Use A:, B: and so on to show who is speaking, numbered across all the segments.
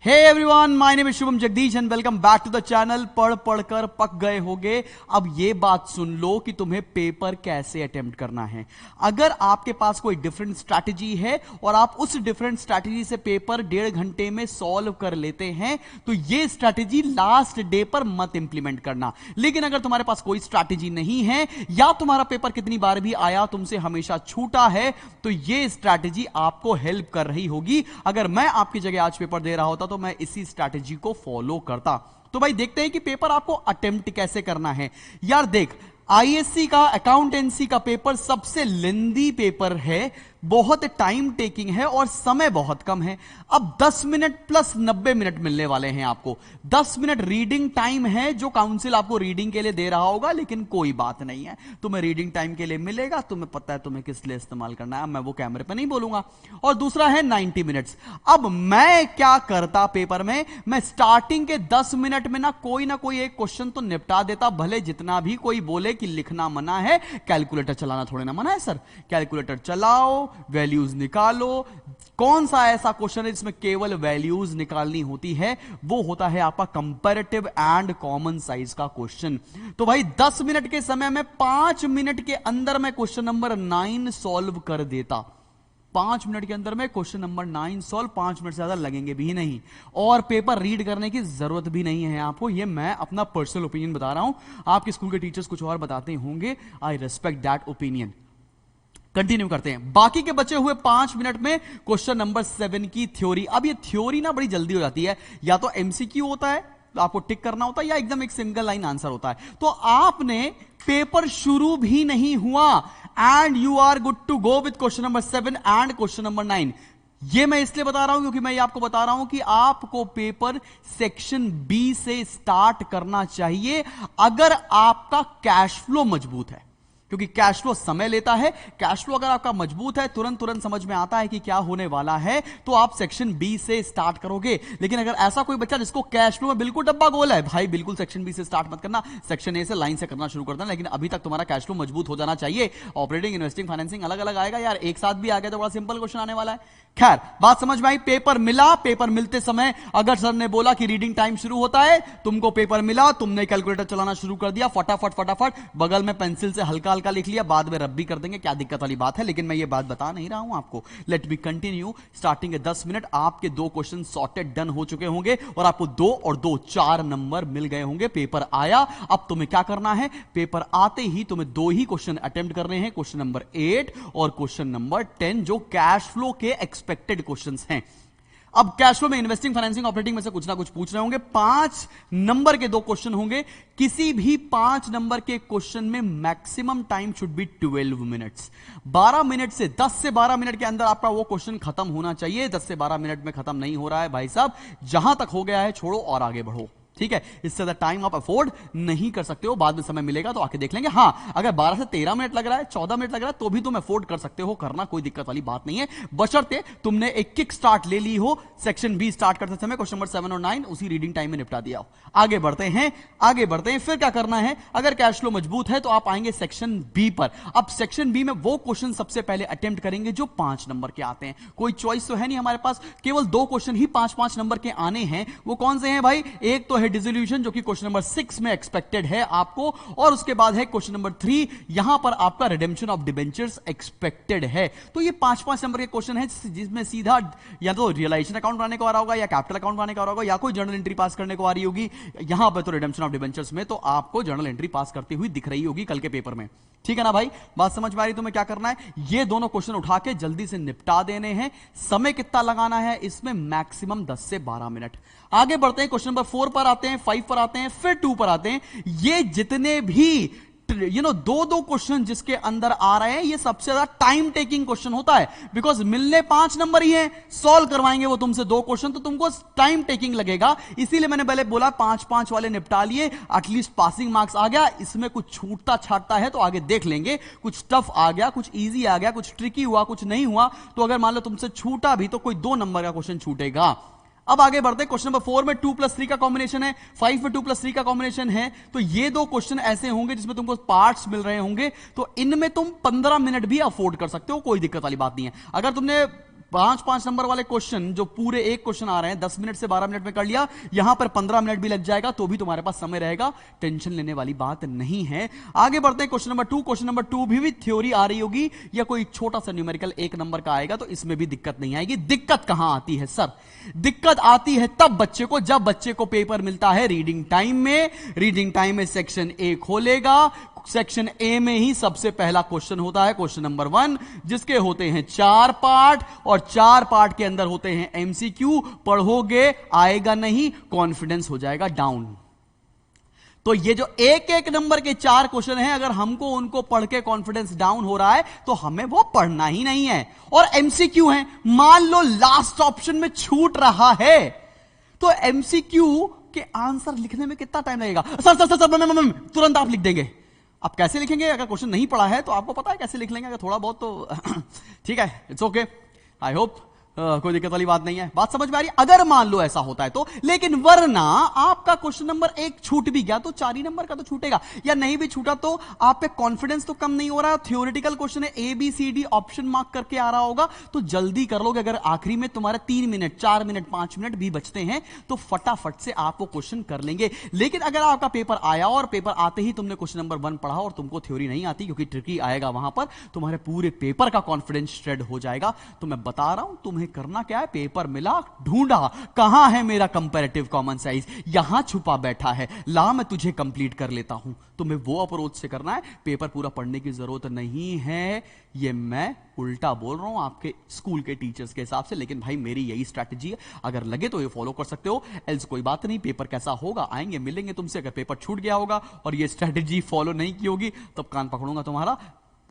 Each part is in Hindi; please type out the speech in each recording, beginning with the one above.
A: Hey everyone, my name is Shubham Jagdish and welcome back to the channel. पढ़ पढ़कर पक गए होगे। अब ये बात सुन लो कि तुम्हें पेपर कैसे अटेम्प्ट करना है। अगर आपके पास कोई डिफरेंट स्ट्रैटेजी है और आप उस डिफरेंट स्ट्रैटेजी से पेपर 1.5 घंटे में सॉल्व कर लेते हैं तो ये स्ट्रैटेजी लास्ट डे पर मत इंप्लीमेंट करना। लेकिन अगर तुम्हारे पास कोई स्ट्रैटेजी नहीं है या तुम्हारा पेपर कितनी बार भी आया तुमसे हमेशा छूटा है तो ये स्ट्रैटेजी आपको हेल्प कर रही होगी। अगर मैं आपकी जगह आज पेपर दे रहा होता तो मैं इसी स्ट्रैटेजी को फॉलो करता। तो भाई देखते हैं कि पेपर आपको अटेम्प्ट कैसे करना है। यार देख, आईएससी का अकाउंटेंसी का पेपर सबसे लेंदी पेपर है, बहुत टाइम टेकिंग है और समय बहुत कम है। अब 10 मिनट प्लस 90 मिनट मिलने वाले हैं आपको। 10 मिनट रीडिंग टाइम है जो काउंसिल आपको रीडिंग के लिए दे रहा होगा, लेकिन कोई बात नहीं है, तुम्हें रीडिंग टाइम के लिए मिलेगा। तुम्हें पता है तुम्हें किस लिए इस्तेमाल करना है, मैं वो कैमरे पर नहीं बोलूंगा। और दूसरा है 90 मिनट्स। अब मैं क्या करता पेपर में, मैं स्टार्टिंग के 10 मिनट में ना कोई एक क्वेश्चन तो निपटा देता, भले जितना भी कोई बोले कि लिखना मना है, कैलकुलेटर चलाना थोड़े ना मना है सर। कैलकुलेटर चलाओ, वैल्यूज निकालो। कौन सा ऐसा क्वेश्चन है जिसमें केवल वैल्यूज निकालनी होती है? वो होता है आपका कंपैरेटिव एंड कॉमन साइज का क्वेश्चन। तो भाई 10 मिनट के समय में 5 मिनट के अंदर मैं क्वेश्चन नंबर 9 सॉल्व कर देता। 5 मिनट के अंदर में क्वेश्चन नंबर 9 सॉल्व, 5 मिनट से ज्यादा लगेंगे भी नहीं और पेपर रीड करने की जरूरत भी नहीं है आपको। ये मैं अपना पर्सनल ओपिनियन बता रहा हूं, आपके स्कूल के टीचर्स कुछ और बताते होंगे। आई रेस्पेक्ट दैट ओपिनियन। कंटिन्यू करते हैं। बाकी के बचे हुए 5 मिनट में क्वेश्चन नंबर 7 की थ्योरी। अब ये थ्योरी ना बड़ी जल्दी हो जाती है, या तो एमसीक्यू होता है तो आपको टिक करना होता है, या एकदम एक सिंगल लाइन आंसर होता है। तो आपने पेपर शुरू भी नहीं हुआ and you are good to go with question number 7 and question number 9। ये मैं इसलिए बता रहा हूं क्योंकि मैं ये आपको बता रहा हूं कि आपको पेपर सेक्शन बी से स्टार्ट करना चाहिए अगर आपका कैश फ्लो मजबूत है, क्योंकि कैश फ्लो समय लेता है। कैश फ्लो अगर आपका मजबूत है, तुरंत समझ में आता है कि क्या होने वाला है, तो आप सेक्शन बी से स्टार्ट करोगे। लेकिन अगर ऐसा कोई बच्चा जिसको कैश फ्लो में बिल्कुल डब्बा गोल है, भाई बिल्कुल सेक्शन बी से स्टार्ट मत करना, सेक्शन ए से लाइन से करना शुरू कर देना। लेकिन अभी तक तुम्हारा कैश फ्लो मजबूत हो जाना चाहिए। ऑपरेटिंग, इन्वेस्टिंग, फाइनेंसिंग अलग अलग आएगा यार, एक साथ भी आ गया तो बड़ा सिंपल क्वेश्चन आने वाला है। खैर, बात समझ में आई। पेपर मिला, पेपर मिलते समय अगर सर ने बोला कि रीडिंग टाइम शुरू होता है, तुमको पेपर मिला, तुमने कैलकुलेटर चलाना शुरू कर दिया, फटाफट बगल में पेंसिल से हल्का हल्का लिख लिया, बाद में रब भी कर देंगे, क्या दिक्कत वाली बात है। लेकिन मैं ये बात बता नहीं रहा हूं आपको। Let me continue. स्टार्टिंग के 10 मिनट आपके 2 क्वेश्चन सॉर्टेड डन हो चुके होंगे और आपको 2 और 2 4 नंबर मिल गए होंगे। पेपर आया, अब तुम्हें क्या करना है, पेपर आते ही तुम्हें 2 ही क्वेश्चन अटेम्प्ट करने हैं, क्वेश्चन नंबर 8 और क्वेश्चन नंबर 10, जो कैश फ्लो के एक्सपेक्टेड क्वेश्चंस हैं। अब कैश फ्लो में इन्वेस्टिंग, फाइनेंसिंग, ऑपरेटिंग में से कुछ ना कुछ पूछ रहे होंगे। 5 नंबर के 2 क्वेश्चन होंगे। किसी भी 5 नंबर के क्वेश्चन में maximum time should be 12 minutes. 12 minute से 10 से 12 मिनट के अंदर आपका वो क्वेश्चन खत्म होना चाहिए। 10 से 12 मिनट में खत्म नहीं हो रहा है भाई साहब, जहां तक हो गया है छोड़ो और आगे बढ़ो, ठीक है। इससे ज्यादा टाइम आप अफोर्ड नहीं कर सकते हो। बाद में समय मिलेगा तो आके देख लेंगे। हां, अगर 12 से 13 मिनट लग रहा है, 14 मिनट लग रहा है, तो भी तुम अफोर्ड कर सकते हो, करना कोई दिक्कत वाली बात नहीं है, बशर्ते तुमने एक किक स्टार्ट ले ली हो। सेक्शन बी स्टार्ट करते समय क्वेश्चन नंबर 7 और 9 उसी रीडिंग टाइम में निपटा दिया हो। आगे बढ़ते हैं। फिर क्या करना है, अगर कैश फ्लो मजबूत है तो आप आएंगे सेक्शन बी पर। अब सेक्शन बी में वो क्वेश्चन सबसे पहले अटेम्प्ट करेंगे जो 5 नंबर के आते हैं। कोई चॉइस तो है नहीं हमारे पास, केवल 2 क्वेश्चन ही 5-5 नंबर के आने हैं। वो कौन से हैं भाई? एक तो है डिसोल्यूशन, जो कि क्वेश्चन नंबर 6 में एक्सपेक्टेड है आपको, और उसके बाद है क्वेश्चन नंबर 3, यहां पर आपका रिडेम्पशन ऑफ डिबेंचर्स एक्सपेक्टेड है। तो ये 5-5 नंबर के क्वेश्चन है जिसमें सीधा या तो रियलाइजेशन अकाउंट बनाने को आ रहा होगा, या कैपिटल अकाउंट बनाने को आ रहा होगा, या कोई जर्नल एंट्री पास करने को आ रही होगी। यहां पर तो रिडेम्पशन ऑफ डिबेंचर्स में तो आपको जर्नल एंट्री पास करती हुई दिख रही होगी कल के पेपर में, ठीक है ना भाई? बात समझ में आ रही? तुम्हें क्या करना है, ये दोनों क्वेश्चन उठा के जल्दी से निपटा देने हैं। समय कितना लगाना है इसमें? मैक्सिमम 10 से 12 मिनट। आगे बढ़ते हैं, क्वेश्चन नंबर 4 पर आते हैं, 5 पर आते हैं, फिर 2 पर आते हैं। ये जितने भी 2-2 क्वेश्चन जिसके अंदर आ रहे हैं, ये सबसे ज्यादा टाइम टेकिंग क्वेश्चन होता है, बिकॉज मिलने 5 नंबर ही हैं, सॉल्व करवाएंगे वो तुमसे 2 क्वेश्चन, तो तुमको टाइम टेकिंग लगेगा। इसीलिए मैंने पहले बोला 5-5 वाले निपटा लिए, एटलीस्ट पासिंग मार्क्स आ गया। इसमें कुछ छूटता छाटता है तो आगे देख लेंगे, कुछ टफ आ गया, कुछ इजी आ गया, कुछ ट्रिकी हुआ, कुछ नहीं हुआ, तो अगर मान लो तुमसे छूटा भी तो कोई 2 नंबर का क्वेश्चन छूटेगा। अब आगे बढ़ते हैं। क्वेश्चन नंबर 4 में 2+3 का कॉम्बिनेशन है, 5 में 2+3 का कॉम्बिनेशन है। तो ये 2 क्वेश्चन ऐसे होंगे जिसमें तुमको पार्ट्स मिल रहे होंगे, तो इनमें तुम 15 मिनट भी अफोर्ड कर सकते हो, कोई दिक्कत वाली बात नहीं है। अगर तुमने 5-5 नंबर वाले क्वेश्चन जो पूरे एक क्वेश्चन आ रहे हैं 10 मिनट से 12 मिनट में कर लिया, यहां पर 15 मिनट भी लग जाएगा तो भी तुम्हारे पास समय रहेगा, टेंशन लेने वाली बात नहीं है। आगे बढ़ते हैं क्वेश्चन नंबर 2। क्वेश्चन नंबर 2 भी थ्योरी आ रही होगी या कोई छोटा सा न्यूमेरिकल 1 नंबर का आएगा तो इसमें भी दिक्कत नहीं आएगी। दिक्कत कहां आती है सर? दिक्कत आती है तब बच्चे को जब बच्चे को पेपर मिलता है रीडिंग टाइम में। रीडिंग टाइम में सेक्शन ए खोलेगा, सेक्शन ए में ही सबसे पहला क्वेश्चन होता है क्वेश्चन नंबर 1, जिसके होते हैं 4 पार्ट और 4 पार्ट के अंदर होते हैं एमसीक्यू। पढ़ोगे आएगा नहीं, कॉन्फिडेंस हो जाएगा डाउन। तो ये जो एक एक नंबर के 4 क्वेश्चन हैं, अगर हमको उनको पढ़ के कॉन्फिडेंस डाउन हो रहा है तो हमें वो पढ़ना ही नहीं है। और एमसीक्यू है, मान लो लास्ट ऑप्शन में छूट रहा है तो एमसीक्यू के आंसर लिखने में कितना टाइम लगेगा? सर तुरंत आप लिख देंगे। आप कैसे लिखेंगे? अगर क्वेश्चन नहीं पढ़ा है तो आपको पता है कैसे लिख लेंगे, अगर थोड़ा बहुत तो ठीक है, इट्स ओके, आई होप कोई दिक्कत वाली बात नहीं है। बात समझ में आ रही है? अगर मान लो ऐसा होता है तो, लेकिन वरना आपका क्वेश्चन नंबर 1 छूट भी गया तो 4 ही नंबर का तो छूटेगा, या नहीं भी छूटा तो आप पे कॉन्फिडेंस तो कम नहीं हो रहा है। थ्योरेटिकल क्वेश्चन है, ABCD ऑप्शन मार्क करके आ रहा होगा तो जल्दी कर लोगे। अगर आखिरी में तुम्हारे 3 मिनट 4 मिनट 5 मिनट भी बचते हैं तो फटाफट से आप वो क्वेश्चन कर लेंगे। लेकिन अगर आपका पेपर आया और पेपर आते ही तुमने क्वेश्चन नंबर 1 पढ़ा और तुमको थ्योरी नहीं आती क्योंकि ट्रिकी आएगा वहां पर, तुम्हारे पूरे पेपर का कॉन्फिडेंस श्रेड हो जाएगा। तो मैं बता रहा हूं तुम्हें करना क्या है, पेपर मिला, ढूंढा कहां है मेरा कंपैरेटिव कॉमन साइज, यहां छुपा बैठा है, ला मैं तुझे कंप्लीट कर लेता हूं। तुम्हें वो अप्रोच से करना है, पेपर पूरा पढ़ने की जरूरत नहीं है। ये मैं उल्टा बोल रहा हूं आपके स्कूल के टीचर्स के हिसाब से, लेकिन भाई मेरी यही स्ट्रैटेजी है। अगर लगे तो ये फॉलो कर सकते हो, एल्स कोई बात नहीं। पेपर कैसा होगा, आएंगे मिलेंगे तुमसे। अगर पेपर छूट गया होगा और ये स्ट्रैटेजी फॉलो नहीं की होगी तब कान पकड़ूंगा तुम्हारा।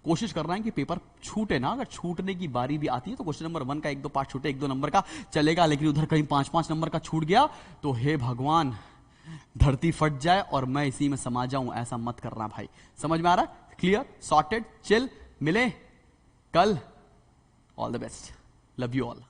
A: कोशिश कर रहे हैं कि पेपर छूटे ना। अगर छूटने की बारी भी आती है तो क्वेश्चन नंबर 1 का 1-2 पार्ट छूटे, 1-2 नंबर का चलेगा, लेकिन उधर कहीं 5-5 नंबर का छूट गया तो हे भगवान धरती फट जाए और मैं इसी में समा जाऊं, ऐसा मत करना भाई। समझ में आ रहा है? Clear, sorted, chill. मिले कल। All the best, love you all.